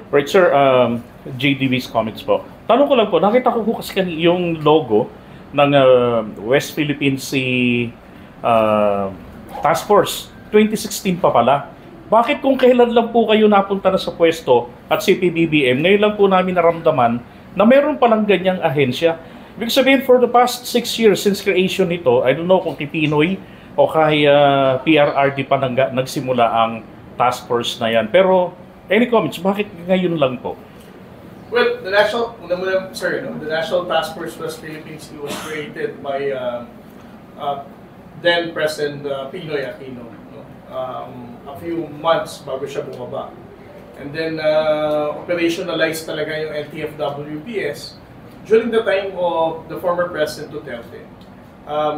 Right, sir. JDV's comments po. Tanong ko lang po, nakita ko kasi yung logo ng West Philippine Sea Task Force. 2016 pa pala. Bakit kung kailan lang po kayo napunta na sa pwesto at CPBBM, ngayon lang po namin naramdaman na meron palang ganyang ahensya? Ibig sabihin, for the past 6 years since creation nito, I don't know kung kay Pinoy o kay PRRD pa nagsimula ang task force na yan. Pero, any comments? Bakit ngayon lang po? Well, the National Task Force West Philippines was created by then President Pinoy Aquino. A few months bago siya bumaba. And then, operationalized talaga yung NTFWPS during the time of the former President Duterte.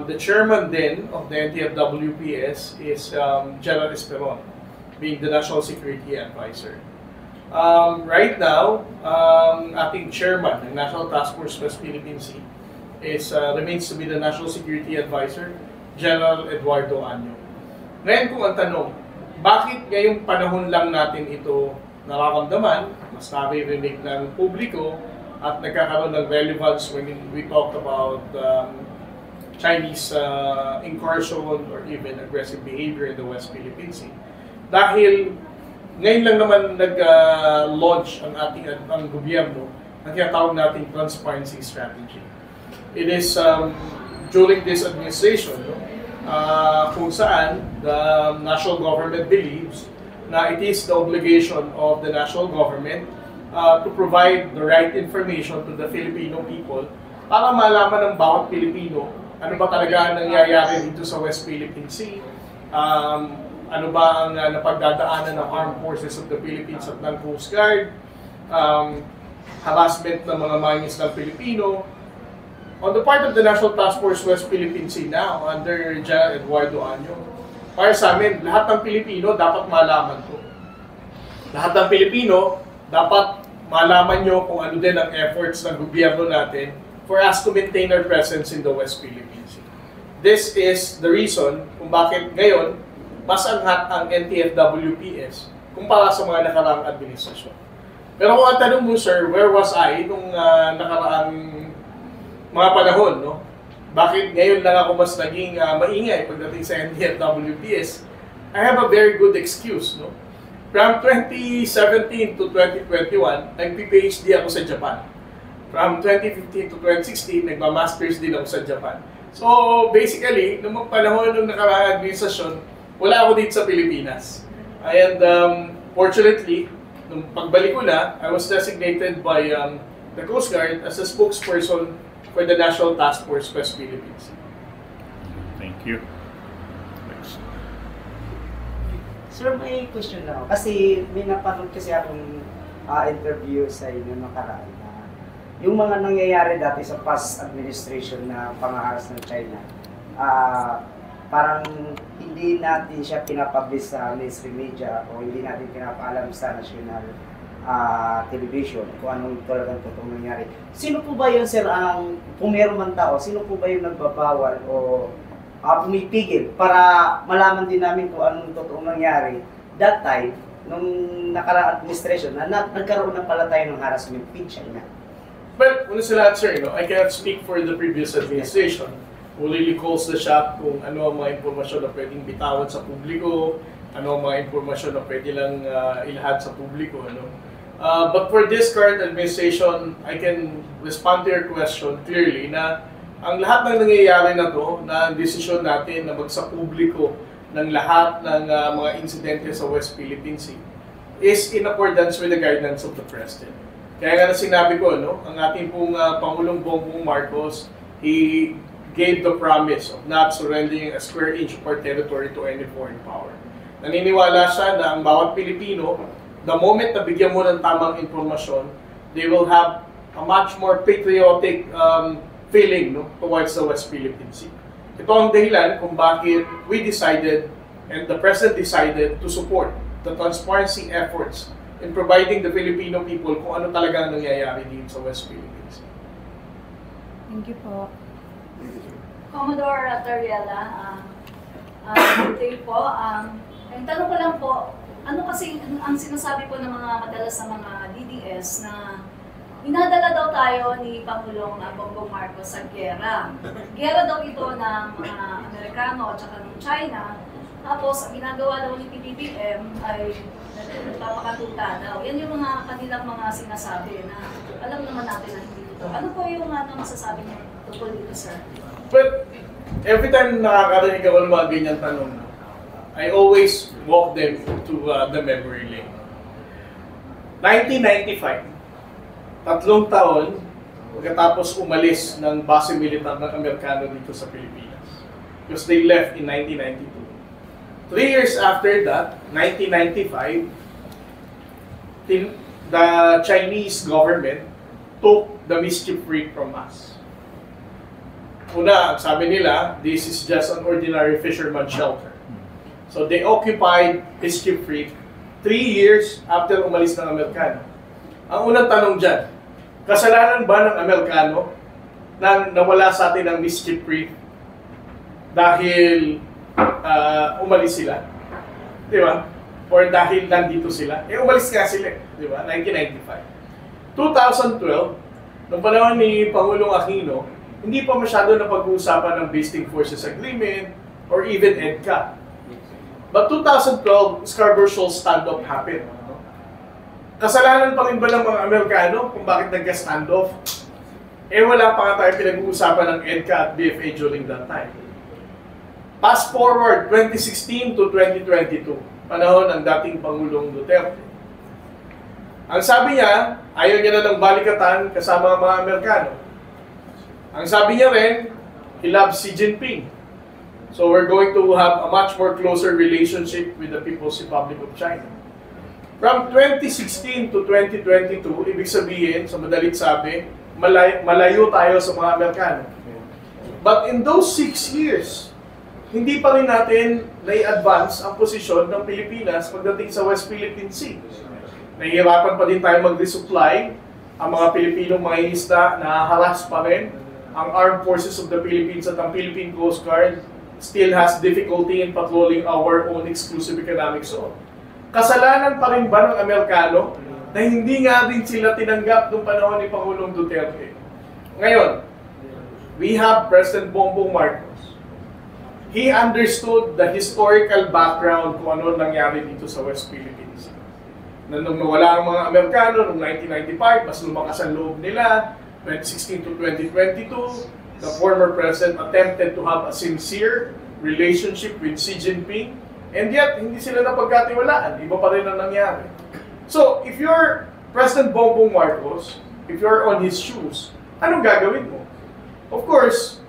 The chairman then of the NTFWPS is General Esperon, being the National Security Advisor. Right now, ating chairman ng National Task Force West Philippine Sea remains to be the National Security Advisor, General Eduardo Anyo. Ngayon kung ang tanong, bakit ngayong panahon lang natin ito nararamdaman, mas naririnig ng publiko at nagkakaroon ng relevance when we talk about Chinese incursion or even aggressive behavior in the West Philippine Sea? Dahil ngayon lang naman nag-launch ang gobyerno ng tinatawag nating transparency strategy. It is during this administration, kung saan the national government believes na it is the obligation of the national government to provide the right information to the Filipino people para malaman ng bawat Pilipino ano ba talaga ang nangyayari dito sa West Philippine Sea, ano ba ang napagdadaanan ng Armed Forces of the Philippines at ng Coast Guard, harassment ng mga mangingisdang Pilipino. On the part of the National Task Force West Philippine Sea now, under General Eduardo Anyo, para sa amin, lahat ng Pilipino dapat malaman ko. Lahat ng Pilipino dapat malaman nyo kung ano din ang efforts ng gobyerno natin for us to maintain our presence in the West Philippine Sea. This is the reason kung bakit ngayon, mas angat ang NTFWPS kumpara sa mga nakaraang administrasyon. Pero kung ang tanong mo, sir, where was I nung nakaraang mga panahon, no? Bakit ngayon lang ako mas naging maingay pagdating sa NTFWPS? I have a very good excuse, no? From 2017 to 2021, nag-PhD ako sa Japan. From 2015 to 2016, nagma-masters din ako sa Japan. So, basically, nung panahon nung nakaraang administrasyon, wala ako dito sa Pilipinas. And fortunately, nung pagbalik ko na, I was designated by the Coast Guard as a spokesperson for the National Task Force West Philippines. Thank you. Next. Sir, may question na ako. Kasi may napanood kasi akong interview sa inyo nakaraan na yung mga nangyayari dati sa past administration na pangaharas ng China, parang hindi natin siya pinapublish sa mainstream media o hindi natin pinapaalam sa national television kung anong talagang totoong nangyari. Sino po ba yun, sir, kung meron man tao, sino po ba yung nagbabawal o pumipigil para malaman din namin kung anong totoong nangyari that time, nung nakaraang administration, na nagkaroon na pala tayo ng harassment with China? Well, una sa lahat, sir, I cannot speak for the previous administration who really calls the shot kung ano ang mga impormasyon na pwedeng bitawan sa publiko, ano ang mga impormasyon na pwede lang ilahad sa publiko, but for this current administration, I can respond to your question clearly na ang lahat ng nangyayari na to, na desisyon natin na magsapubliko ng lahat ng mga insidente sa West Philippine Sea is in accordance with the guidance of the President. Kaya nga na sinabi ko, ang ating pong Pangulong Bongbong Marcos, he gave the promise of not surrendering a square inch of our territory to any foreign power. Naniniwala siya na ang bawat Pilipino, the moment na bigyan mo ng tamang informasyon, they will have a much more patriotic feeling towards the West Philippine Sea. Ito ang dahilan kung bakit we decided and the President decided to support the transparency efforts in providing the Filipino people kung ano talaga ang nangyayari dito sa West Philippine Sea. Thank you po. Commodore Toriela, ito po, ang tanong ko lang po, Ano kasi ang sinasabi po ng mga madalas sa mga DDS na inadala daw tayo ni Pangulong Bongbong Marcos sa gera. Gera daw ito ng mga Amerikano at saka ng China. Tapos, ang ginagawa daw ni PBBM ay nagpapakatuta daw. Yan yung mga kanilang mga sinasabi na alam naman natin na hindi ito. Ano po yung masasabi niyo tungkol dito, sir? But every time nakakarinig ako ng mga ganyan tanong, I always walk them to the memory lane. 1995, 3 taon pagkatapos umalis ng base militar ng Amerikano dito sa Pilipinas. Because they left in 1992. 3 years after that, 1995, the Chinese government took the mischief freak from us. Una, sabi nila, this is just an ordinary fisherman shelter. So they occupied Mischief Creek 3 years after umalis ng Amerikano. Ang unang tanong dyan, kasalanan ba ng Amerikano na nawala sa atin ang Mischief Creek dahil umalis sila? Di ba? Or dahil nandito sila? Umalis nga sila, di ba? 1995. 2012, noong panahon ni Pangulong Aquino, hindi pa masyado na pag-uusapan ng Visiting Forces Agreement or even EDCA. But 2012, Scarborough Shoal standoff happened. Kasalanan pa rin ba ng mga Amerikano kung bakit nagka-standoff? Wala pa nga tayo pinag-uusapan ng EDCA at BFA during that time. Fast forward, 2016 to 2022, panahon ng dating Pangulong Duterte. Ang sabi niya, ayaw niya na ng balikatan kasama ang mga Amerikano. Ang sabi niya rin, he loves Xi Jinping. So we're going to have a much more closer relationship with the People's Republic of China. From 2016 to 2022, ibig sabihin, sa madalit sabi, malayo tayo sa mga Amerikano. But in those 6 years, hindi pa rin natin nai-advance ang posisyon ng Pilipinas pagdating sa West Philippine Sea. Nahihirapan pa din tayo mag-resupply. Ang mga Pilipinong mga isda, nahaharas pa rin. Ang Armed Forces of the Philippines at ang Philippine Coast Guard still has difficulty in patrolling our own exclusive economic zone. Kasalanan pa rin ba ng Amerikano na hindi nga rin sila tinanggap noong panahon ni Pangulong Duterte? Ngayon, we have President Bongbong Marcos. He understood the historical background kung ano nangyari dito sa West Philippines. Na nung nawala ang mga Amerikano noong 1995, mas lumakas ang loob nila. 2016 to 2022, the former president attempted to have a sincere relationship with Xi Jinping, and yet, hindi sila napagkatiwalaan. Iba pa rin ang nangyari. So, if you're President Bongbong Marcos, if you're on his shoes, anong gagawin mo? Of course,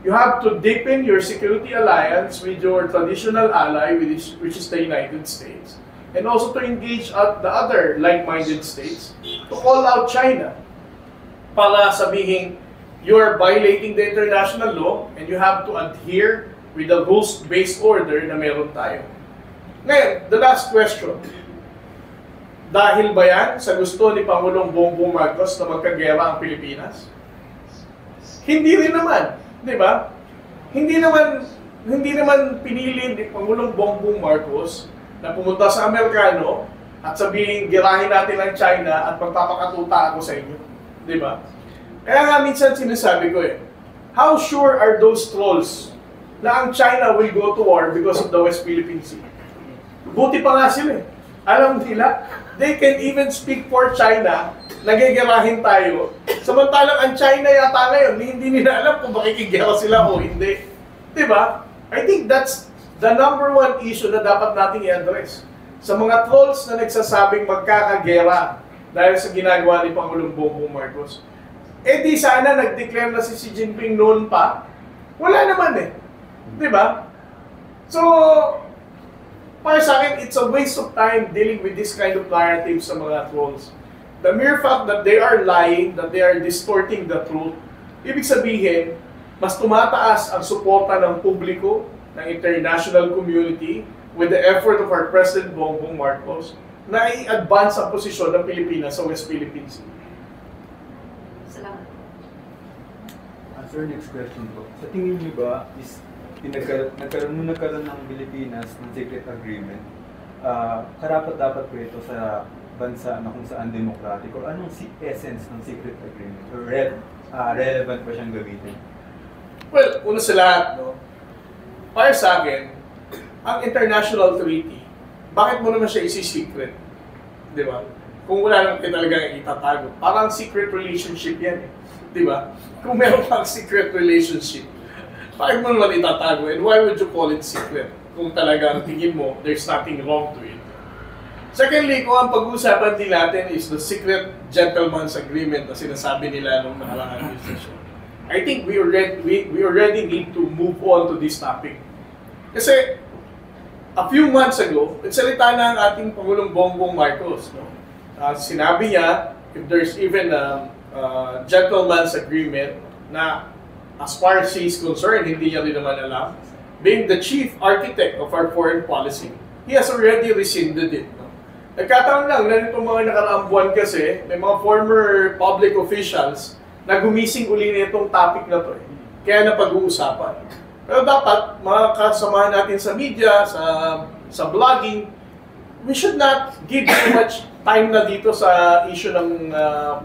you have to deepen your security alliance with your traditional ally, which is the United States, and also to engage at the other like-minded states to call out China para sabihin, you are violating the international law and you have to adhere with the rules-based order na meron tayo. Ngayon, the last question. Dahil ba yan sa gusto ni Pangulong Bongbong Marcos na magkagera ang Pilipinas? Hindi rin naman, di ba? Hindi naman pinili ni Pangulong Bongbong Marcos na pumunta sa Amerikano at sabihin, girahin natin ang China at magpapakatuta ako sa inyo. Di ba? Kaya nga minsan sinasabi ko how sure are those trolls na ang China will go to war because of the West Philippine Sea? Buti pa nga sila Alam nila, they can even speak for China, nagigirahin tayo. Samantalang ang China yata ngayon, hindi nila alam kung makikigera sila o hindi. Diba? I think that's the #1 issue na dapat nating i-address. Sa mga trolls na nagsasabing magkakagera dahil sa ginagawa ni Pangulong Bongbong Marcos, di sana nag-declare na si Xi Jinping noon pa. Wala naman Diba? So, para sa akin, it's a waste of time dealing with this kind of narratives sa mga trolls. The mere fact that they are lying, that they are distorting the truth, ibig sabihin, mas tumataas ang suporta ng publiko, ng international community, with the effort of our President Bongbong Marcos, na i-advance ang posisyon ng Pilipinas sa West Philippine Sea. Salamat. Sir, next question po. Sa tingin niyo ba, nagkaroon ng Pilipinas ng secret agreement karapat-dapat po ito sa bansa na kung saan democratic, or anong essence ng secret agreement, or relevant pa siyang gamitin? Well, una sa lahat, no, para sa akin, ang international treaty, bakit mo naman siya isi-secret? Di ba? Kung wala naman talagang itatago. Parang secret relationship yan eh. Di ba? Kung meron pang secret relationship, bakit mo naman itatago? And why would you call it secret? Kung talagang tingin mo, there's nothing wrong to it. Secondly, kung ang pag-uusapan din natin is the secret gentleman's agreement na sinasabi nila nung nakaraang administration, I think we already need to move on to this topic. Kasi a few months ago, nagsalita na ang ating Pangulong Bongbong Marcos. No? Sinabi niya, if there's even a gentleman's agreement na as far as he's concerned, hindi niya rin naman alam, being the chief architect of our foreign policy, he has already rescinded it. No? Nagkataon lang na nitong mga nakaraang buwan kasi, may mga former public officials na gumising uli na itong topic na to. Kaya napag-uusapan. Pero dapat, mga kasamahan natin sa media, sa blogging, we should not give too much time na dito sa issue ng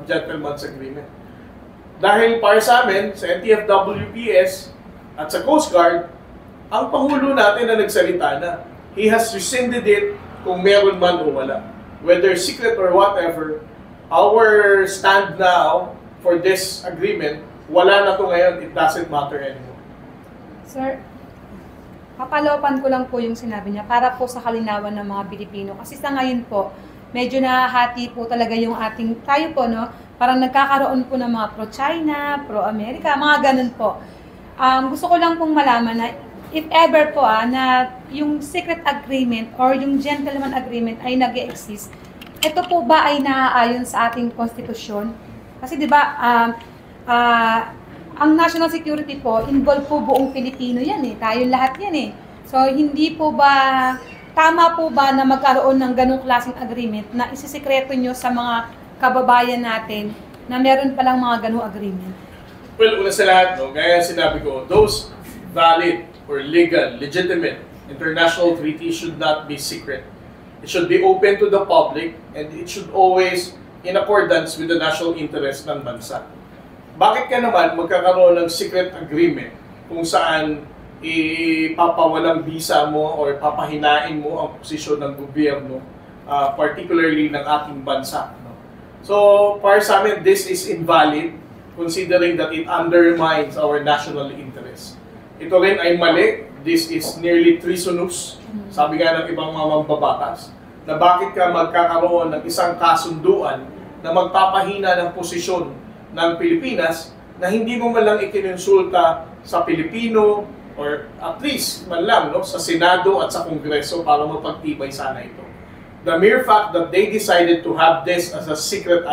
gentleman's agreement. Dahil para sa amin, sa NTF-WPS at sa Coast Guard, ang Pangulo natin na nagsalita na. He has rescinded it kung meron man o wala. Whether secret or whatever, our stand now for this agreement, wala na to ngayon, it doesn't matter anymore. Sir, papalopan ko lang po yung sinabi niya para po sa kalinawan ng mga Pilipino. Kasi sa ngayon po, medyo nahahati po talaga yung ating, tayo po, no? Parang nagkakaroon po ng mga pro-China, pro-America, mga ganun po. Gusto ko lang pong malaman na if ever po na yung secret agreement or yung gentleman agreement ay nag-exist, ito po ba ay naaayon sa ating konstitusyon? Kasi di ba, ang national security po, involved po buong Pilipino yan eh. Tayo lahat yan eh. So, hindi po ba, tama po ba na magkaroon ng ganong klaseng agreement na isisikreto nyo sa mga kababayan natin na meron palang mga ganong agreement? Well, una sa lahat, no, gaya sinabi ko, those valid or legal, legitimate international treaties should not be secret. It should be open to the public and it should always in accordance with the national interest ng bansa. Bakit ka naman magkakaroon ng secret agreement kung saan ipapawalang visa mo or papahinain mo ang posisyon ng gobyerno, particularly ng ating bansa? No? So, para sa amin, this is invalid considering that it undermines our national interest. Ito rin ay mali. This is nearly treasonous, sabi nga ng ibang mga mambabatas, na bakit ka magkakaroon ng isang kasunduan na magpapahina ng posisyon ng Pilipinas na hindi mo man lang ikinonsulta sa Pilipino or at least man lang no, sa Senado at sa Kongreso para mapagtibay sana ito. The mere fact that they decided to have this as a secret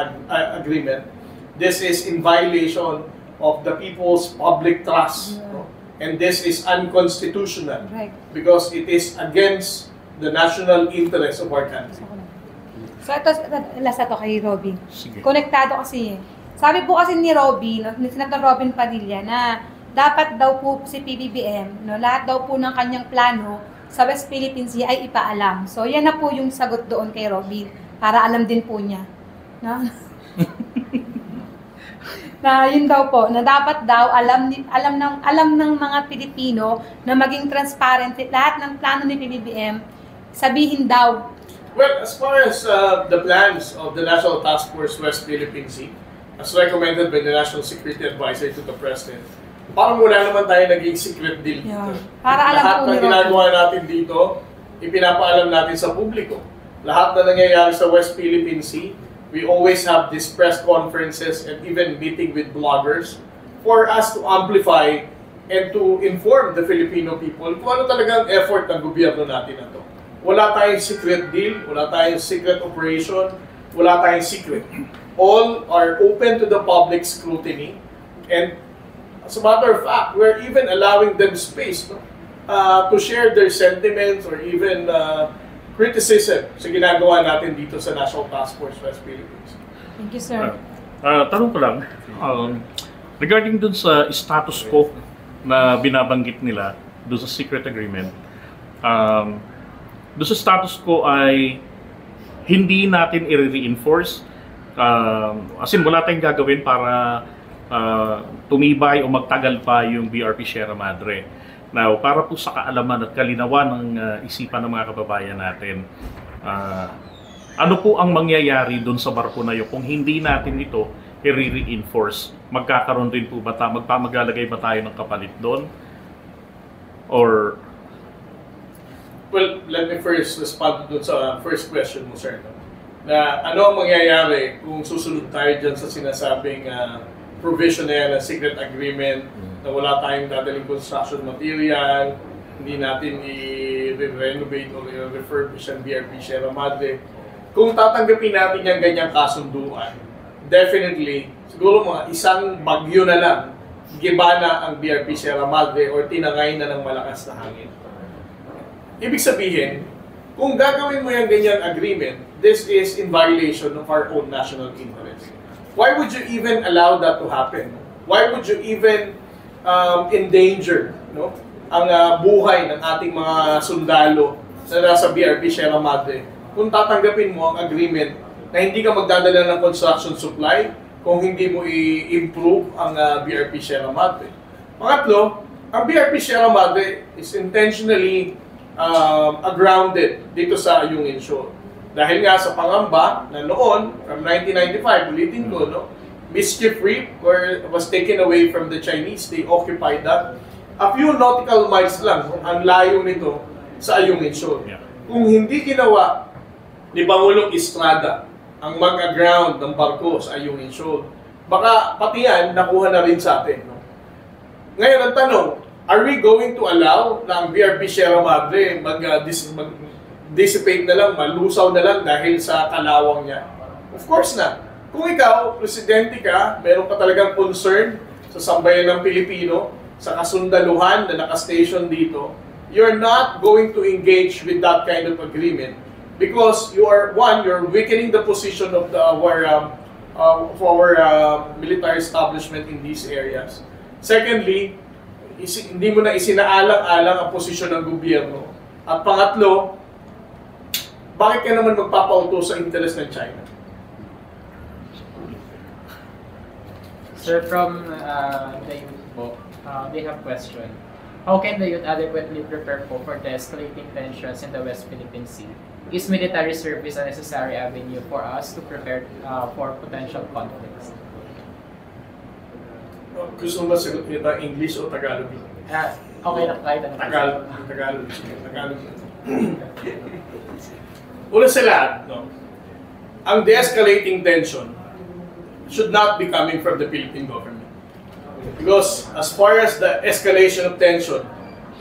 agreement, this is in violation of the people's public trust. No? And this is unconstitutional because it is against the national interest of our country. So ito, last ito kay Robin. Sige. Konektado kasi eh. Sabi po kasi ni Robin, ni Senator Robin Padilla na dapat daw po si PBBM, no, lahat daw po ng kanyang plano sa West Philippine Sea ay ipaalam. So yan na po yung sagot doon kay Robin para alam din po niya. No? Na yun daw po, na dapat daw alam ng mga Pilipino na maging transparent lahat ng plano ni PBBM, sabihin daw. Well, as far as the plans of the National Task Force West Philippine Sea, as recommended by the National Security Advisor to the President, parang wala naman tayo naging secret deal dito. Yeah. Para alam lahat po ng ni ginagawa natin dito, ipinapaalam natin sa publiko. Lahat na nangyayari sa West Philippine Sea, we always have these press conferences and even meeting with bloggers for us to amplify and to inform the Filipino people kung ano talagang effort ng gobyerno natin na to. Wala tayong secret deal, wala tayong secret operation, wala tayong secret. All are open to the public scrutiny, and as a matter of fact, we're even allowing them space no? To share their sentiments or even criticism sa ginagawa natin dito sa National Task Force West Philippines. Thank you, sir. Tanong ko lang, regarding dun sa status quo na binabanggit nila dun sa secret agreement, doon sa status quo ay hindi natin i-reinforce. As in, wala tayong gagawin para tumibay o magtagal pa yung BRP Sierra Madre. Now, para po sa kaalaman at kalinawan ng isipan ng mga kababayan natin, ano po ang mangyayari doon sa barko na yun kung hindi natin ito i-reinforce? Magkakaroon din po ba maglalagay ba tayo ng kapalit doon? Or well, let me first respond doon sa first question mo, sir. Na ano ang mangyayari kung susunod tayo dyan sa sinasabing provision na yan, na secret agreement, na wala tayong dadaling construction material, hindi natin i-renovate o i-refurbish ang BRP Sierra Madre. Kung tatanggapin natin yung ganyang kasunduan, definitely, siguro mga isang bagyo na lang, giba na ang BRP Sierra Madre or tinangay na ng malakas na hangin. Ibig sabihin, kung gagawin mo yung ganyang agreement, this is in violation of our own national interest. Why would you even allow that to happen? Why would you even endanger ang buhay ng ating mga sundalo na nasa BRP Sierra Madre kung tatanggapin mo ang agreement na hindi ka magdadala ng construction supply kung hindi mo i-improve ang BRP Sierra Madre? Pangatlo, ang BRP Sierra Madre is intentionally grounded dito sa Ayungin Shoal. Dahil nga sa pangamba na noon, from 1995, ulitin ko, Mischief Reef was taken away from the Chinese. They occupied that. A few nautical miles lang ang layo nito sa Ayungin Shoal. Kung hindi ginawa ni Pangulong Estrada ang mag-ground ng barko sa Ayungin Shoal, baka pati yan nakuha na rin sa atin. Ngayon ang tanong, are we going to allow na ang BRP Sierra Madre mag-dissipate na lang, malusaw na lang dahil sa kalawang niya? Of course na. Kung ikaw, presidente ka, meron ka talagang concern sa sambayan ng Pilipino, sa kasundaluhan na nakastation dito, you're not going to engage with that kind of agreement because you're weakening the position of our military establishment in these areas. Secondly, hindi mo na isinaalang-alang ang posisyon ng gobyerno. At pangatlo, bakit ka naman magpapauto sa interest ng China? Sir, from the youth po, they have question. How can the youth adequately prepare for the escalating tensions in the West Philippine Sea? Is military service a necessary avenue for us to prepare for potential conflicts? Gusto mo ba sagot nita English o Tagalog? Okay na kahit ano. Tagalog. Una sa lahat, ang de-escalating tension should not be coming from the Philippine government. Because as far as the escalation of tension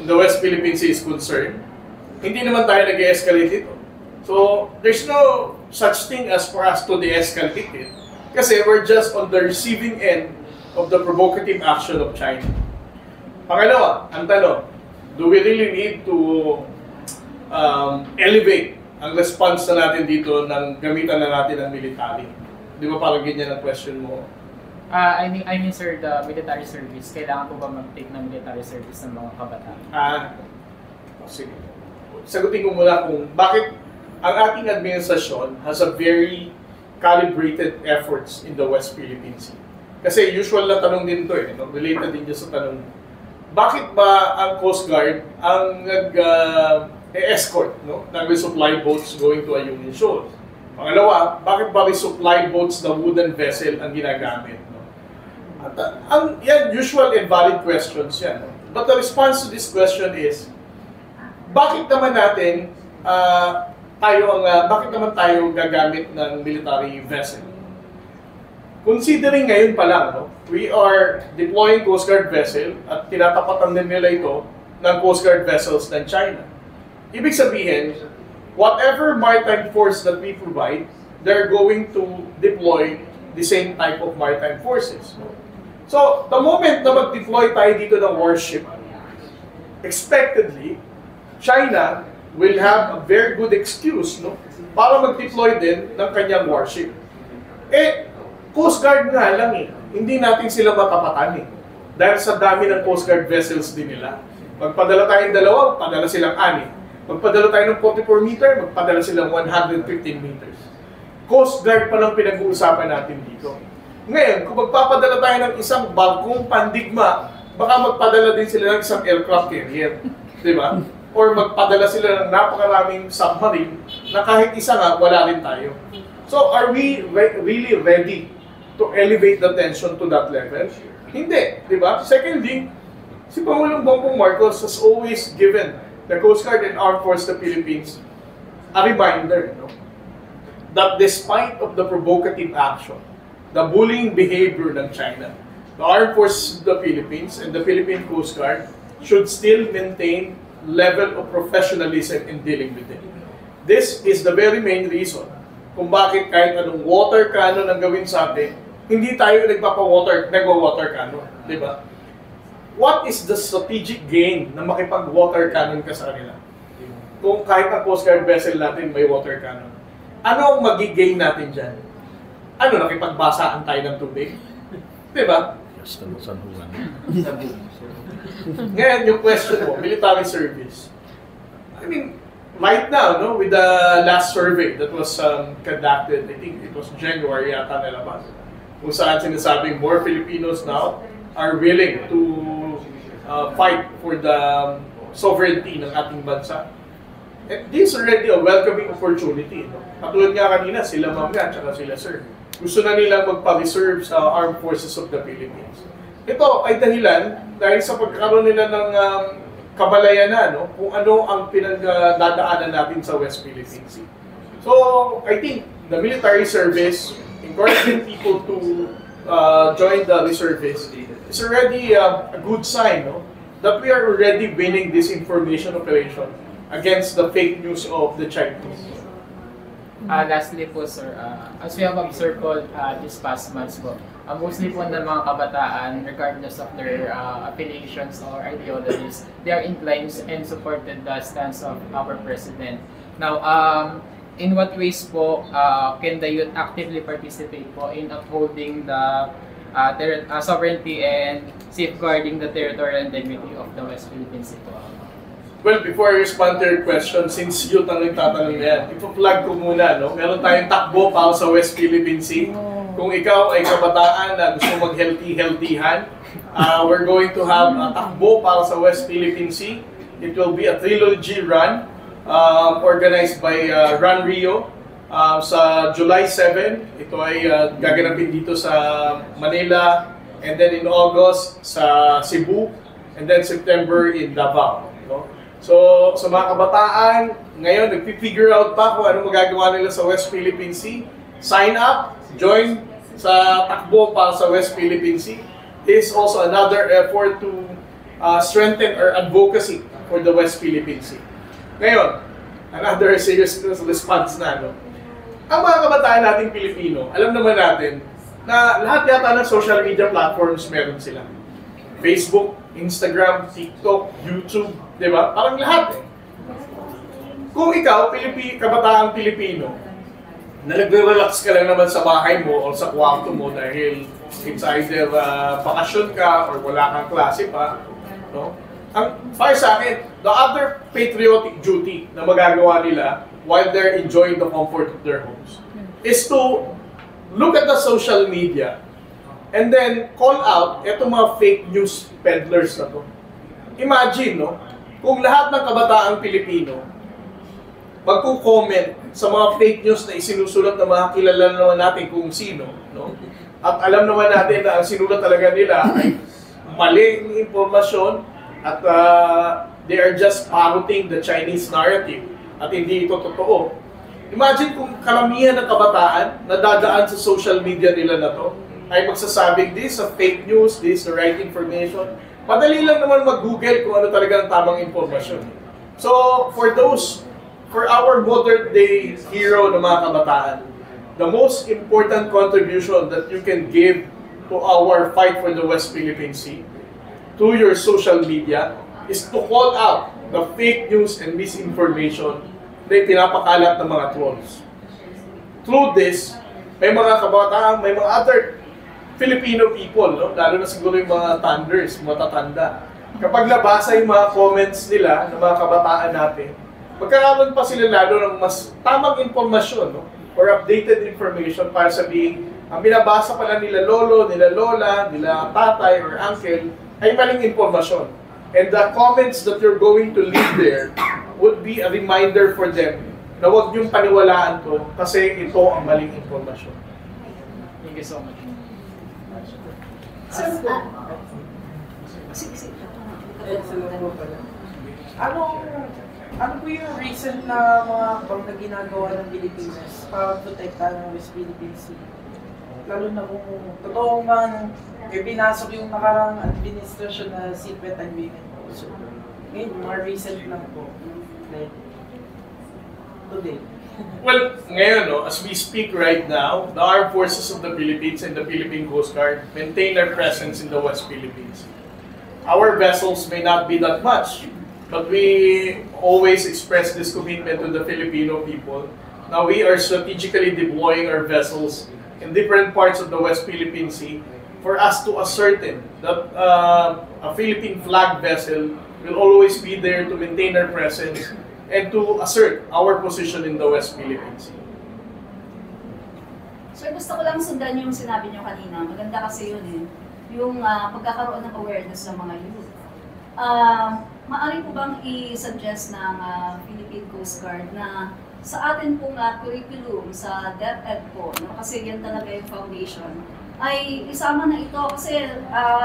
in the West Philippine Sea is concerned, hindi naman tayo nag-escalate ito. So, there's no such thing as for us to de-escalate it. Kasi we're just on the receiving end of the provocative action of China. Pangalawa, ang tanong, do we really need to elevate ang response na natin dito ng gamitan na natin ng military? Di ba parang ganyan ang question mo? I mean sir, the military service, kailangan po ba mag-take ng military service ng mga kabataan? Sige. Sagutin ko muna kung bakit ang ating administrasyon has a very calibrated efforts in the West Philippine Sea. Kasi usual na tanong din ito related din dyan sa tanong. Bakit ba ang Coast Guard ang nag-escort ng resupply boats going to Ayungin Shoal? Pangalawa, bakit ba resupply boats na wooden vessel ang ginagamit? At yan, usual and valid questions yan. But the response to this question is, bakit naman tayo gagamit ng military vessel? Considering ngayon pa lang, we are deploying Coast Guard vessel at tinatapatan din nila ito ng Coast Guard vessels ng China. Ibig sabihin, whatever maritime force that we provide, they're going to deploy the same type of maritime forces. So, the moment na mag-deploy tayo dito ng warship, expectedly, China will have a very good excuse para mag-deploy din ng kanyang warship. Coast Guard nga lang hindi natin sila matapatan Dahil sa dami ng Coast Guard vessels din nila. Pagpadala tayong dalawa, padala silang 6. Magpadala tayo ng 44 meter, magpadala silang 115 meters. Coast Guard pa lang pinag-uusapan natin dito. Ngayon, kung magpapadala tayo ng isang bagong pandigma, baka magpadala din sila ng isang aircraft carrier. Di ba? Or magpadala sila ng napakaraming submarine na kahit isa nga, wala rin tayo. So, are we really ready to elevate the tension to that level? Hindi. Di ba? Secondly, si Pangulong Bongbong Marcos has always given the Coast Guard and Armed Forces of the Philippines a reminder, that despite of the provocative action, the bullying behavior ng China, the Armed Forces of the Philippines and the Philippine Coast Guard should still maintain level of professionalism in dealing with it. This is the very main reason kung bakit kahit anong water cannon ang gawin sa atin, hindi tayo nagwa-water cannon, di ba? What is the strategic gain na makipag-water cannon ka sa kanila? Kung kahit ang Coast Guard vessel natin may water cannon. Ano ang magigain natin dyan? Ano, nakipagbasaan tayo ng tubig? Diba? Yes, San Juan. Ngayon, yung question mo, military service. I mean, right now, no, with the last survey that was conducted, I think it was January yata nalabas, kung saan sinasabing more Filipinos now are willing to fight for the sovereignty ng ating bansa. And this is already a welcoming opportunity. No? Katulad nga kanina, sila ma'am nga, tsaka sila sir. Gusto na nilang magpa-reserve sa Armed Forces of the Philippines. Ito ay dahilan dahil sa pagkakaroon nila ng kabalayan na, no? Kung ano ang pinagdadaanan natin sa West Philippine Sea. So, I think the military service, encouraging people to join the reservists, is already a good sign, no? That we are already winning this information operation against the fake news of the Chinese. Lastly po sir, as we have observed po these past months po, mostly po ng mga kabataan, regardless of their affiliations or ideologies, they are inclined and supported the stance of our president. Now, in what ways po can the youth actively participate po in upholding the sovereignty and safeguarding the territorial integrity of the West Philippine Sea po? Well, before I respond to your question, since youth ang nagtatanong yan, ipo-plug ko muna, no? Meron tayong takbo pa sa West Philippine Sea. Kung ikaw ay kabataan na gusto mag-healthy-healthyhan, we're going to have a takbo para sa West Philippine Sea. It will be a trilogy run organized by Run Rio sa July 7. Ito ay gaganapin dito sa Manila, and then in August sa Cebu, and then September in Davao. No? So, sa mga kabataan, ngayon, nag-figure out pa kung ano magagawa nila sa West Philippine Sea. Sign up, join sa takbo para sa West Philippine Sea. This is also another effort to strengthen our advocacy for the West Philippine Sea. Ngayon, another serious response na, no? Ang mga kabataan nating Pilipino, alam naman natin na lahat yata ng social media platforms meron sila. Facebook, Instagram, TikTok, YouTube, di ba? Parang lahat eh. Kung ikaw, kabataang Pilipino, na nagre-relax ka lang naman sa bahay mo o sa kwarto mo dahil it's either bakasyon ka or wala kang klase pa, no? Ang para sa akin, the other patriotic duty na magagawa nila while they're enjoying the comfort of their homes is to look at the social media and then call out itong mga fake news peddlers na to. Imagine, no? Kung lahat ng kabataang Pilipino magko-comment sa mga fake news na isinusulat ng mga kilala naman natin kung sino, no? At alam naman natin na ang sinulat talaga nila ay maling impormasyon at they are just parroting the Chinese narrative at hindi ito totoo. Imagine kung karamihan ng kabataan na dadaan sa social media nila na to ay magsasabing this is fake news, this is the right information. Madali lang naman mag-google kung ano talaga ang tamang impormasyon. So, for our modern day hero ng mga kabataan, the most important contribution that you can give to our fight for the West Philippine Sea through your social media is to call out the fake news and misinformation na pinapakalat ng mga trolls. Through this, may mga kabataan, may mga other Filipino people, no? Lalo na siguro yung mga thunders, matatanda. Kapag nabasa yung mga comments nila ng mga kabataan natin, magkakaroon pa sila lalo ng mas tamang impormasyon, no? Or updated information para sabihin, ang binabasa pala nila lolo, nila lola, nila tatay or uncle ay maling impormasyon. And the comments that you're going to leave there would be a reminder for them na huwag yung paniwalaan to kasi ito ang maling impormasyon. Thank you so much. Sir, sige. Ano po yung recent na mga bang na ginagawa ng Pilipinas para protektahan ng West Philippine Sea? Lalo na kung totoo bang binasok yung nakarang administrasyon na secret agreement po. So, ngayon, mga recent lang po. Like, today. Well, ngayon, no, as we speak right now, the armed forces of the Philippines and the Philippine Coast Guard maintain their presence in the West Philippines. Our vessels may not be that much, but we always express this commitment to the Filipino people. Now we are strategically deploying our vessels in different parts of the West Philippine Sea for us to ascertain that a Philippine flag vessel will always be there to maintain their presence and to assert our position in the West Philippine Sea. Sir, gusto ko lang sundan yung sinabi niyo kanina. Maganda kasi yun eh. Yung pagkakaroon ng awareness ng mga youth. Maaari po bang i-suggest ng Philippine Coast Guard na sa atin pong curriculum sa DepEd po, no? Kasi yan talaga yung foundation, ay isama na ito kasi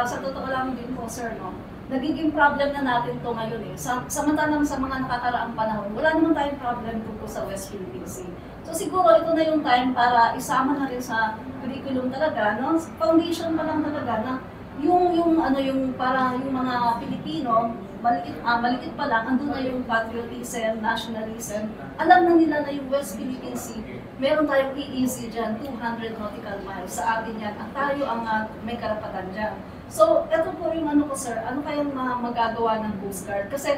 sa totoo lang din po, sir, no? Nagiging problem na natin to ngayon eh. Samantalang sa mga nakakaraang panahon, wala naman tayong problem tungkol sa West Philippine Sea. So siguro ito na yung time para isama na rin sa curriculum talaga, no? Foundation pa lang talaga na yung para yung mga Pilipino, maliit pa lang, andun na yung patriotism, nationalism. Alam na nila na yung West Philippine Sea, meron tayong EEZ dyan, 200 nautical miles. Sa atin yan, at tayo ang may karapatan dyan. So, ito po yung ano ko, sir, ano kayang magagawa ng Coast Guard? Kasi,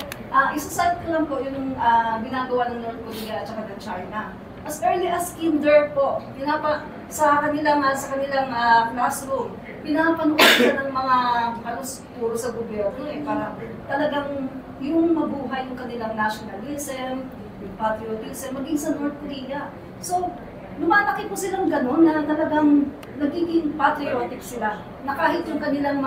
isa-cite ko lang po yung ginagawa ng North Korea at saka ng China. As early as kinder po, sa kanilang classroom, pinapanood sila ng mga halos puro sa gobyerno eh, para talagang yung mabuhay yung kanilang nationalism, yung patriotism, maging sa North Korea. So, lumalaki po silang gano'n na talagang nagiging patriotic sila. Na kahit yung kanilang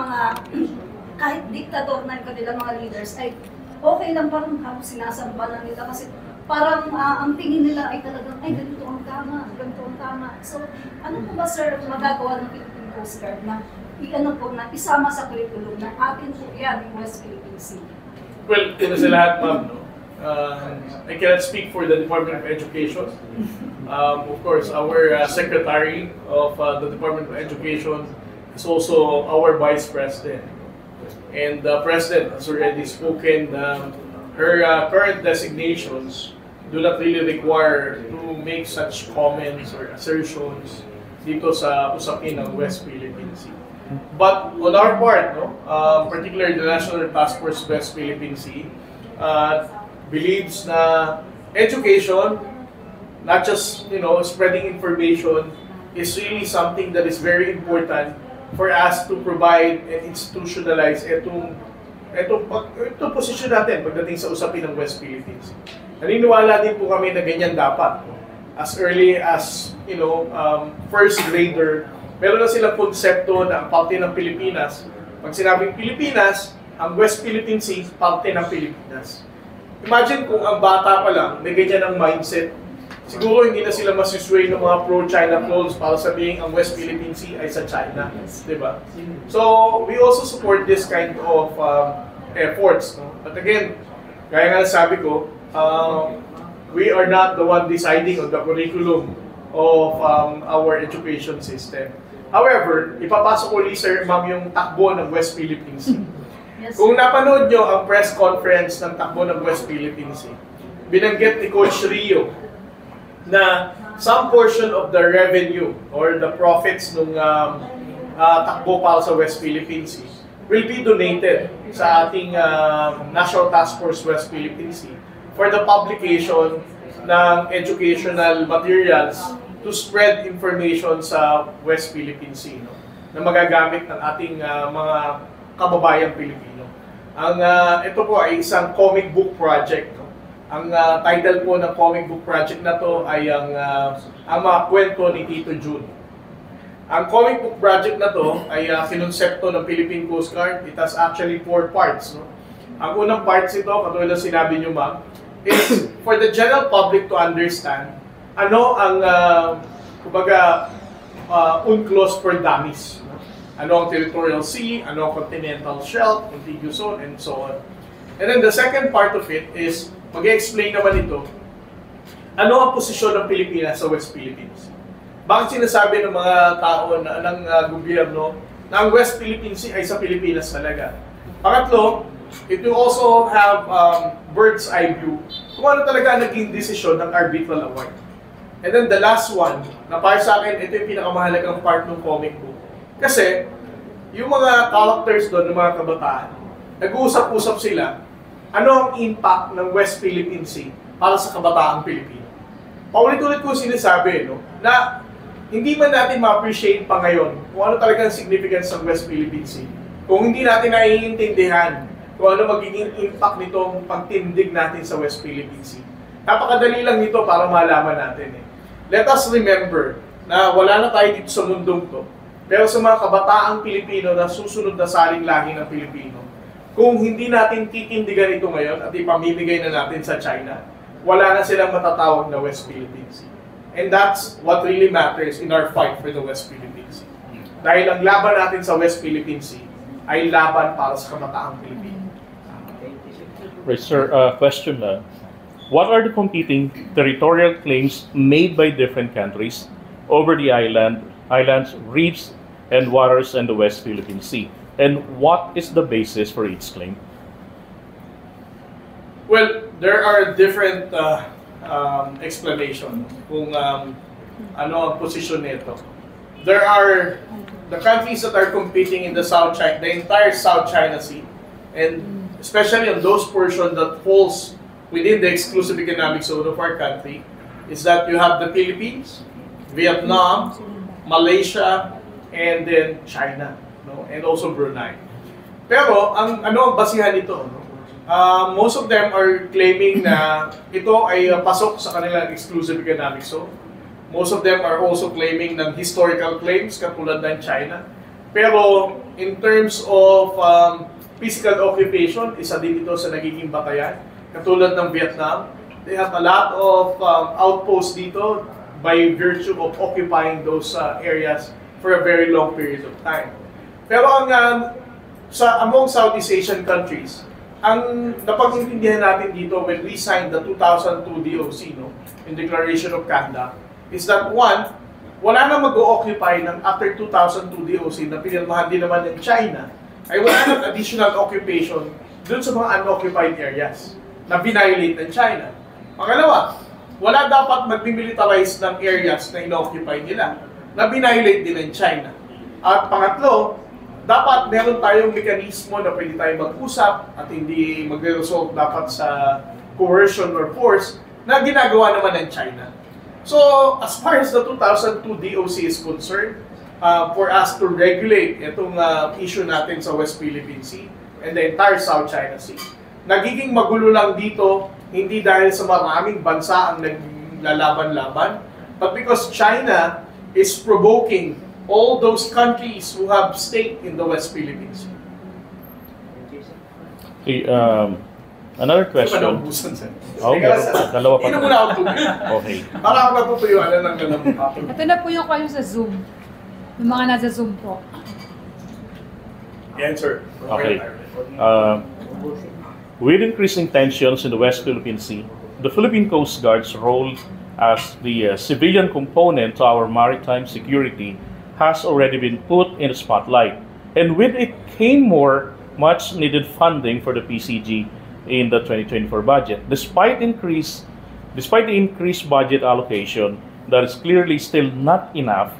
kahit diktador na yung kanilang mga leaders ay okay lang, parang sinasamba lang nila kasi parang ang tingin nila ay talagang, ay ganito ang tama, ganito ang tama. So, ano po ba, sir, magagawa ng Philippine Coast Guard na na isama sa curriculum na atin po yan, yung West Philippine Sea? Well, ito sa lahat, ma'am, no? I cannot speak for the Department of Education. Of course, our Secretary of the Department of Education is also our Vice President. And the President has already spoken. Her current designations do not really require to make such comments or assertions dito sa usapin ng West Philippine Sea. But on our part, no, particularly the National Task Force West Philippine Sea, believes na education, not just spreading information, is really something that is very important for us to provide and institutionalize itong posisyon natin pagdating sa usapin ng West Philippines. Naniniwala din po kami na ganyan dapat. As early as, first grader, meron na silang konsepto na ang parte ng Pilipinas. Pag sinabing Pilipinas, ang West Philippine Sea, parte ng Pilipinas. Imagine kung ang bata pa lang, may ganyan ang mindset. Siguro hindi na sila masisway ng mga pro-China clones para sabihin ang West Philippine Sea ay sa China. Diba? So, we also support this kind of efforts. No? But again, gaya nga sabi ko, we are not the one deciding on the curriculum of our education system. However, ipapasok ko sir, ma'am, yung takbo ng West Philippine Sea. Yes. Kung napanood nyo ang press conference ng takbo ng West Philippine Sea, binanggit ni Coach Rio na some portion of the revenue or the profits ng takbo para sa West Philippine Sea will be donated sa ating National Task Force West Philippine Sea for the publication ng educational materials to spread information sa West Philippine Sea, no? Na magagamit ng ating mga kababayang Pilipino. Ito po ay isang comic book project, no? Ang title po ng comic book project na to ay ang mga kwento ni Tito Jun. Ang comic book project na to ay kinonsepto ng Philippine Coast Guard. It has actually 4 parts. No? Ang unang parts ito, katulad ng sinabi nyo ma'am, is for the general public to understand ano ang, kumbaga, UNCLOS for dummies. No? Ano ang territorial sea, ano ang continental shelf, contiguous zone, and so on. And then the second part of it is, mag-explain naman ito, ano ang posisyon ng Pilipinas sa West Philippines. Bakit sinasabi ng mga tao ng gobyerno na ang West Philippine Sea ay sa Pilipinas talaga? Pangatlo, it will also have bird's eye view kung ano talaga naging desisyon ng arbitral award. And then the last one, na para sa akin, ito yung pinakamahalagang part ng comic book. Kasi, yung mga characters doon, ng mga kabataan, nag-uusap-usap sila, ano ang impact ng West Philippine Sea para sa kabataang Pilipino. Paulit-ulit ko sinasabi, no, na hindi man natin ma-appreciate pa ngayon kung ano talagang significance ng West Philippine Sea. Kung hindi natin naiintindihan kung ano magiging impact nitong pagtindig natin sa West Philippine Sea. Napakadali lang nito para malaman natin. Let us remember na wala na tayo dito sa mundong to. Pero sa mga kabataang Pilipino na susunod na saling lahi ng Pilipino, kung hindi natin titindigan ito ngayon at ipamimigay na natin sa China, wala na silang matatawag na West Philippine Sea. And that's what really matters in our fight for the West Philippine Sea. Dahil ang laban natin sa West Philippine Sea ay laban para sa kabataang Pilipino. Right, sir. Question na. What are the competing territorial claims made by different countries over the islands, reefs, and waters in the West Philippine Sea? And what is the basis for each claim? Well, there are different explanation kung ano ang posisyon nito. There are the countries that are competing in the entire South China Sea, and especially on those portions that falls within the exclusive economic zone of our country, is that you have the Philippines, Vietnam, Malaysia, and then China, no? And also Brunei. Pero ang basihan nito, no? Most of them are claiming na ito ay pasok sa kanilang exclusive economic zone. Most of them are also claiming ng historical claims katulad ng China. Pero in terms of physical occupation, isa din ito sa nagiging batayan. Katulad ng Vietnam, they have a lot of outposts dito by virtue of occupying those areas for a very long period of time. Pero among Southeast Asian countries, ang napag-intindihan natin dito when we signed the 2002 DOC, no, in Declaration of Conduct, is that one, wala na mag-o-occupy ng after 2002 DOC na pinirmahan din naman ng China, ay wala nang additional occupation dun sa mga unoccupied areas na violate ng China. Pangalawa, wala dapat mag-demilitarize ng areas na inoccupy nila na violate din ng China. At pangatlo, dapat meron tayong mekanismo na pwede tayo mag-usap at hindi magre-result dapat sa coercion or force na ginagawa naman ng China. So, as far as the 2002 DOC is concerned, for us to regulate itong issue natin sa West Philippine Sea and the entire South China Sea, nagiging magulo lang dito, hindi dahil sa maraming bansa ang naglalaban-laban, but because China is provoking all those countries who have stake in the West Philippine Sea. Okay, another question. Okay, dalawa pa. Ino muna ako tubig. Okay. Para ako natutuyuan na ng ganun. Ito na po yung kayo sa Zoom. Yung mga nasa Zoom po. Yan, sir. Okay. With increasing tensions in the West Philippine Sea, the Philippine Coast Guard's role as the civilian component to our maritime security has already been put in the spotlight. And with it came much needed funding for the PCG in the 2024 budget. Despite the increased budget allocation, that is clearly still not enough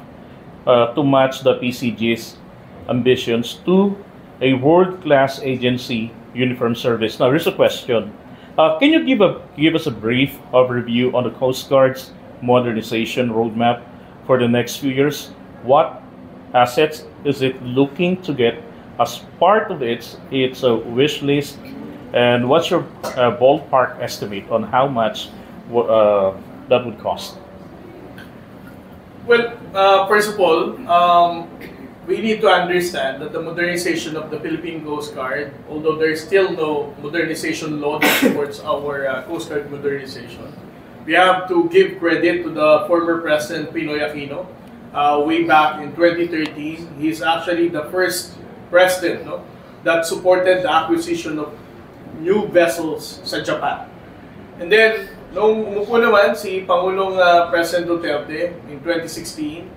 to match the PCG's ambitions to a world-class agency uniform service. Now, here's a question. Can you give us a brief overview on the Coast Guard's modernization roadmap for the next few years? What assets is it looking to get as part of its wish list And what's your ballpark estimate on how much that would cost? Well, first of all, we need to understand that the modernization of the Philippine Coast Guard, although there is still no modernization law that supports our Coast Guard modernization, we have to give credit to the former President Pinoy Aquino. Way back in 2013, he's actually the first president, no, that supported the acquisition of new vessels sa Japan. And then, nung umupo naman si Pangulong President Duterte in 2016,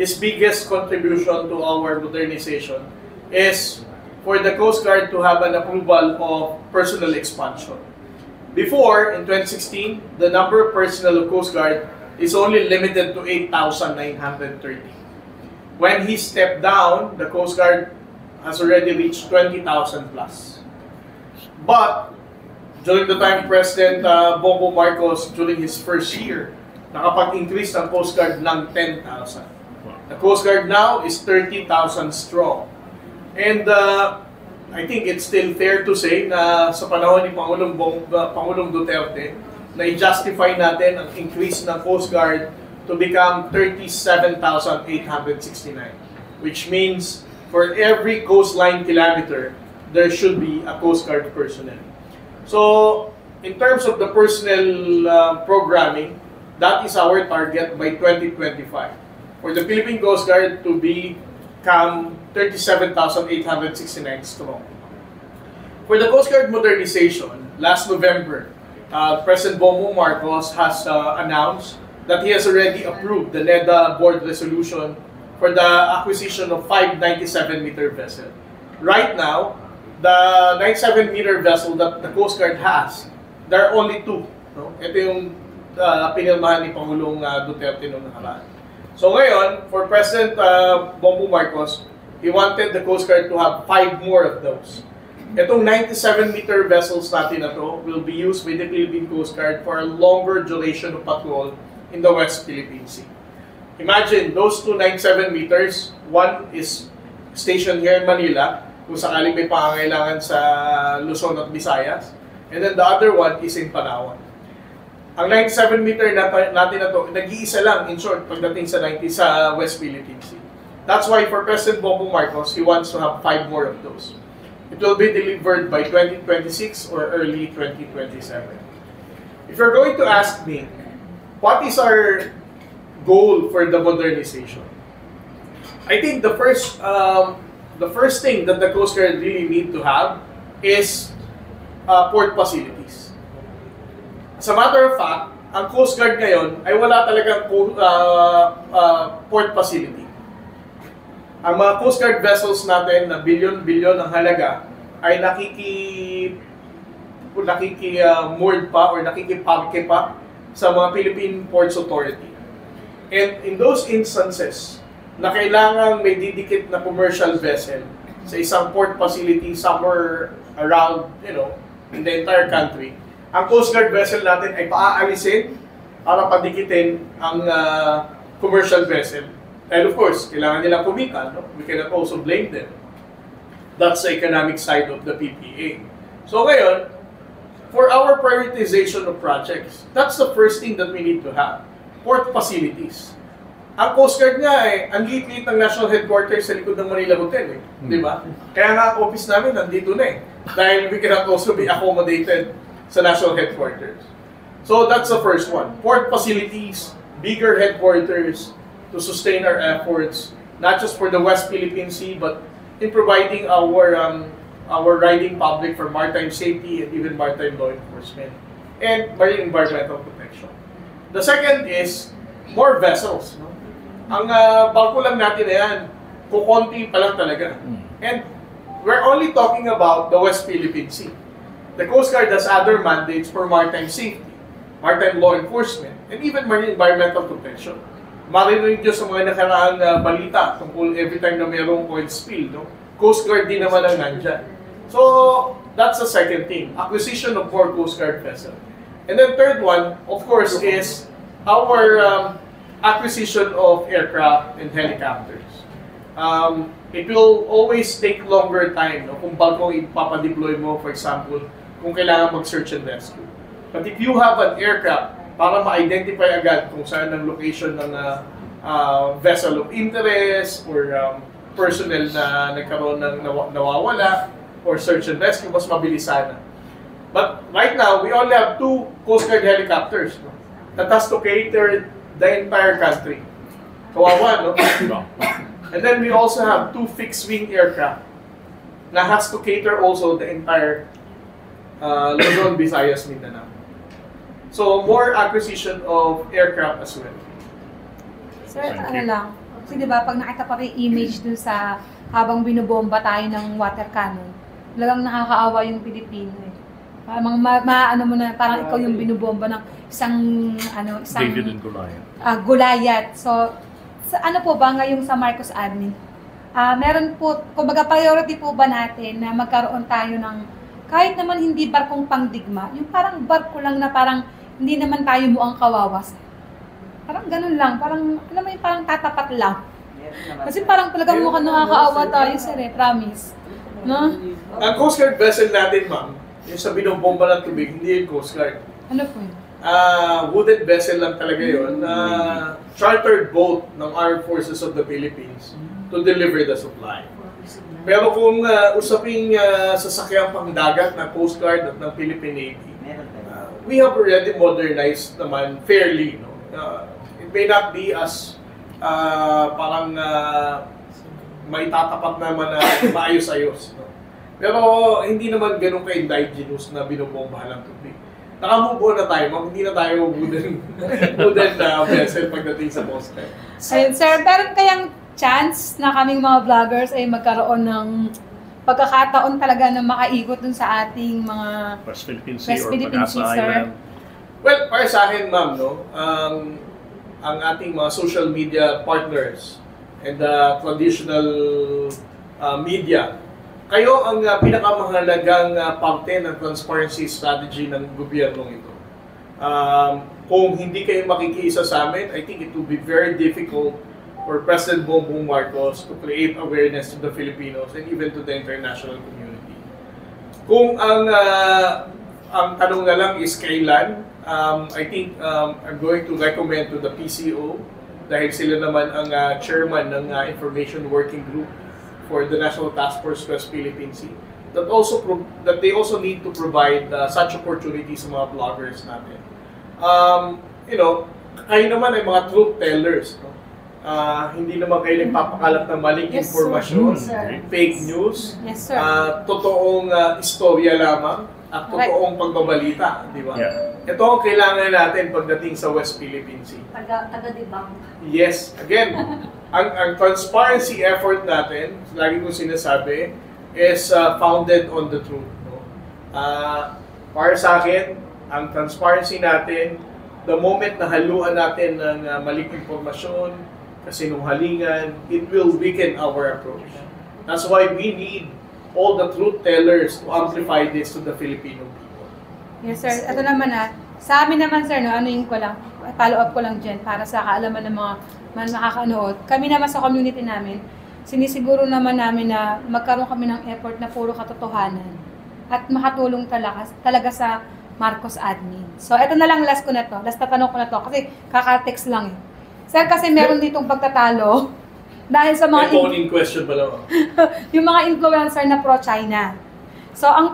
his biggest contribution to our modernization is for the Coast Guard to have an approval of personnel expansion. Before, in 2016, the number of personnel of Coast Guard is only limited to 8,930. When he stepped down, the Coast Guard has already reached 20,000 plus. But during the time of President Bongbong Marcos, during his first year, nakapag-increase ng Coast Guard ng 10,000. The Coast Guard now is 30,000 strong. And I think it's still fair to say na sa panahon ni Pangulong Duterte, na i-justify natin ang increase ng Coast Guard to become 37,869. Which means for every coastline kilometer, there should be a Coast Guard personnel. So, in terms of the personnel programming, that is our target by 2025. For the Philippine Coast Guard to become 37,869 strong. For the Coast Guard modernization, last November, President Bongbong Marcos has announced that he has already approved the NEDA board resolution for the acquisition of 5 97-meter vessels. Right now, the 97-meter vessel that the Coast Guard has, there are only 2. No? Ito yung pinirmahan ni Pangulong Duterte noong nakaraan. So ngayon, for President Bongbong Marcos, he wanted the Coast Guard to have 5 more of those. Itong 97-meter vessels natin na to will be used by the Philippine Coast Guard for a longer duration of patrol in the West Philippine Sea. Imagine, those 2 97 meters, one is stationed here in Manila, kung sakaling may pangangailangan sa Luzon at Visayas, and then the other one is in Palawan. Ang 97-meter natin na to, nag-iisa lang, in short, pagdating sa West Philippine Sea. That's why for President Bongbong Marcos, he wants to have 5 more of those. It will be delivered by 2026 or early 2027. If you're going to ask me, what is our goal for the modernization? I think the first thing that the Coast Guard really need to have is port facilities. As a matter of fact, ang Coast Guard ngayon ay wala talagang port facility. Ang mga Coast Guard vessels natin na bilyon-bilyon ang halaga ay moored pa or nakikiparke pa sa mga Philippine Ports Authority. And in those instances, na kailangan may didikit na commercial vessel sa isang port facility somewhere around, in the entire country, ang Coast Guard vessel natin ay paaalisin para padikitin ang commercial vessel. And of course, kailangan nilang kumita. No? We cannot also blame them. That's the economic side of the PPA. So ngayon, for our prioritization of projects, that's the first thing that we need to have. Port facilities. Ang Coast Guard nga ang liit-liit ng national headquarters sa likod ng Manila Hotel. Di ba? Kaya nga ang office namin nandito na Dahil we cannot also be accommodated sa national headquarters. So that's the first one. Port facilities, bigger headquarters to sustain our efforts, not just for the West Philippine Sea, but in providing our riding public for maritime safety and even maritime law enforcement and marine environmental protection. The second is more vessels. No? Ang barko lang natin na yan, kukonti pa lang talaga. And we're only talking about the West Philippine Sea. The Coast Guard has other mandates for maritime safety, maritime law enforcement, and even marine environmental protection. Marinig nyo sa mga nakaraang balita tungkol every time na mayroong oil spill, no? Coast Guard din naman ang nandyan. So, that's the second thing, acquisition of more Coast Guard vessels. And then third one, of course, is our acquisition of aircraft and helicopters. It will always take longer time, no? Kung bagong ipapadeploy mo, for example, kung kailangan mag-search and rescue. But if you have an aircraft, para ma-identify agad kung saan ang location ng vessel of interest or personnel na nagkaroon ng nawawala or search and rescue, mas mabilis sana. But right now, we only have 2 Coast Guard helicopters, no, that has to cater the entire country. Kawawa, no? And then we also have 2 fixed-wing aircraft na has to cater also the entire Luzon, Visayas, Mindanao. So, more acquisition of aircraft as well. Sir, ano lang, kasi di ba pag nakita pa rin image dun sa habang binobomba tayo ng water cannon, talagang nakakaawa yung Pilipino eh. Parang ano mo na, parang ikaw yung binobomba ng isang David and Goliath. Goliath. So, ano po ba ngayong sa Marcos Admin? Meron po, kumbaga priority po ba natin na magkaroon tayo ng kahit naman hindi barkong pangdigma, yung parang barko lang na parang hindi naman tayo mukhang kawawas. Parang ganun lang, parang alam mo yung parang tatapat lang. Kasi parang talagang mukhang nakakaawa tayo, sir, promise. No? Ang Coast Guard vessel natin, ma'am, yung sa binobomba ng tubig, hindi yung Coast Guard. Ano po yun? Wooden vessel lang talaga yun. Chartered boat ng Armed Forces of the Philippines to deliver the supply. Pero kung usaping sasakyang pangdagat ng Coast Guard at ng Philippine Navy, we have already modernized naman fairly. No? It may not be as parang may tatapat naman na maayos-ayos. No? Pero hindi naman ganun ka-indigenous na binobombahan ng tubig. Nakamubo na tayo, ma'am. Hindi na tayo wooden vessel pagdating sa Coast Guard. Ayun, sir, meron kayang chance na kaming mga vloggers ay magkaroon ng pagkakataon talaga na makaikot dun sa ating mga West Philippine Sea West or Philippine Pag-asa Sea, sir. Island. Well, para sa akin, ma'am, no, ang ating mga social media partners and the traditional media, kayo ang pinakamahalagang parte ng transparency strategy ng gobyernong ito. Kung hindi kayo makikiisa sa amin, I think it will be very difficult for President Bongbong Marcos to create awareness to the Filipinos and even to the international community. Kung ang tanong na lang is kailan, I think I'm going to recommend to the PCO dahil sila naman ang chairman ng Information Working Group for the National Task Force West Philippine Sea that they also need to provide such opportunities sa mga vloggers natin. You know, kayo naman ay mga truth tellers, no? Hindi naman kayo nagpapakalat ng maling Yes, informasyon, sir. fake news, Yes, sir. totoong istorya lamang at totoong pagbabalita, di ba? Yeah. Ito ang kailangan natin pagdating sa West Philippine Sea. Taga-debunk. Yes, again, ang transparency effort natin, lagi kong sinasabi, is founded on the truth. No? Para sa akin, ang transparency natin, the moment na haluan natin ng maling impormasyon, kasinungalingan, it will weaken our approach. That's why we need all the truth tellers to amplify this to the Filipino people. Yes, sir. Ito naman sa amin naman, sir, no, follow up ko lang dyan para sa kaalaman ng mga nakakanood. Kami naman sa community namin, sinisiguro naman namin na magkaroon kami ng effort na puro katotohanan at makatulong talaga sa Marcos Admin. So, ito na lang last na tanong ko na to kasi kaka-text lang eh. Sir, kasi meron ditong pagtatalo dahil sa mga... May phone-in question pala. yung mga influencer na pro-China. So, ang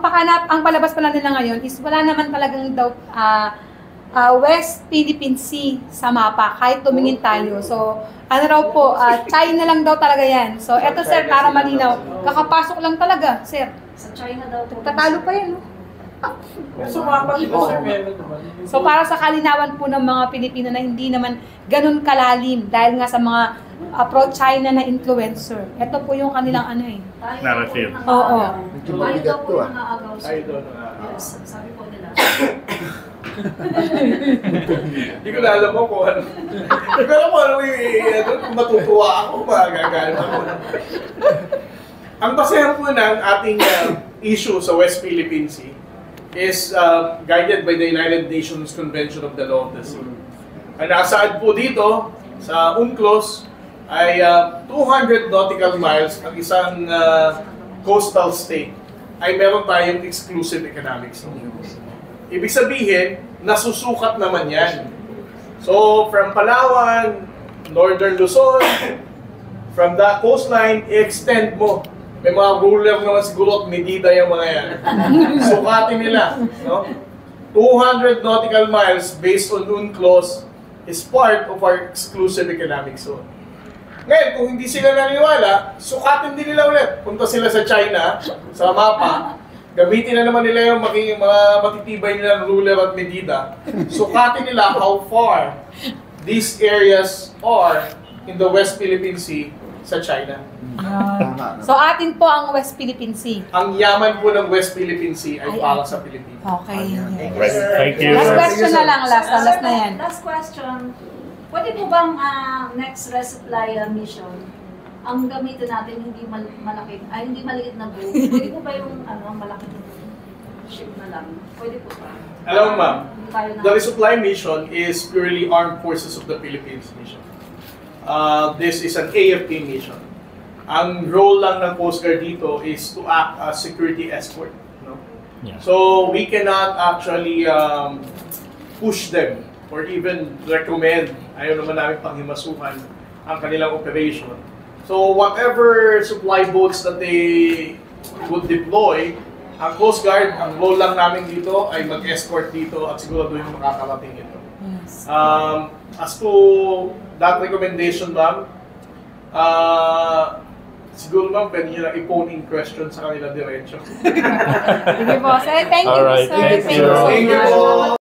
palabas pala nila ngayon is wala naman talagang daw West Philippine Sea sa mapa, kahit tumingin tayo. So, ano raw po, China lang daw talaga yan. So, eto sir, para malinaw, kakapasok lang talaga, sir. Sa China daw po. Tatalo pa yan, no? So, mga sir, meron naman. So, para sa kalinawan po ng mga Pilipino na hindi naman ganun kalalim dahil nga sa mga pro-China na influencer. Ito po yung kanilang ano eh. Narrative. Oo. Tayo daw po nangaagaw sa... I don't know. Yes, sabi po nila. Hindi ko na alam mo kung ano. Pero kung ano kung matutuwa ako, magagalit ako. Ang basehan po ng ating issue sa West Philippine Sea is guided by the United Nations Convention of the Law of the Sea. Ang nasaad po dito sa UNCLOS ay 200 nautical miles ang isang coastal state ay meron tayong exclusive economic zone. Ibig sabihin, nasusukat naman yan. So, from Palawan, Northern Luzon, from the coastline, i-extend mo. May mga ruler naman siguro at medida yung mga yan. Sukatin nila. No? 200 nautical miles based on UNCLOS is part of our exclusive economic zone. Ngayon, kung hindi sila naniniwala, sukatin din nila ulit. Punta sila sa China, sa mapa, gamitin na naman nila yung mga matitibay nila ruler at medida. Sukatin nila how far these areas are in the West Philippine Sea sa China. So atin po ang West Philippine Sea. Ang yaman po ng West Philippine Sea ay para sa Pilipinas. Okay. Right. Thank you. Last question na lang, last na yan. Last question. Pwede po bang next resupply mission, ang gamitin natin hindi hindi maliit na boat? Pwede po ba yung malaking ship na lang? Pwede po ba? Alam mo ma'am, the resupply mission is purely Armed Forces of the Philippines mission. This is an AFP mission. Ang role lang ng Coast Guard dito is to act as security escort. No? Yeah. So we cannot actually push them or even recommend, ayaw naman namin panghimasukan ang kanilang operation. So whatever supply boats that they would deploy, ang Coast Guard, ang role lang namin dito ay mag-escort dito at siguraduhin makakarating ito. Yes. As to that recommendation, ma'am, siguro ma'am, pwede nyo na i-phone in question sa kanila diretso. Sige po, sir. Thank you, Alright, sir. thank you. so Thank you much. po.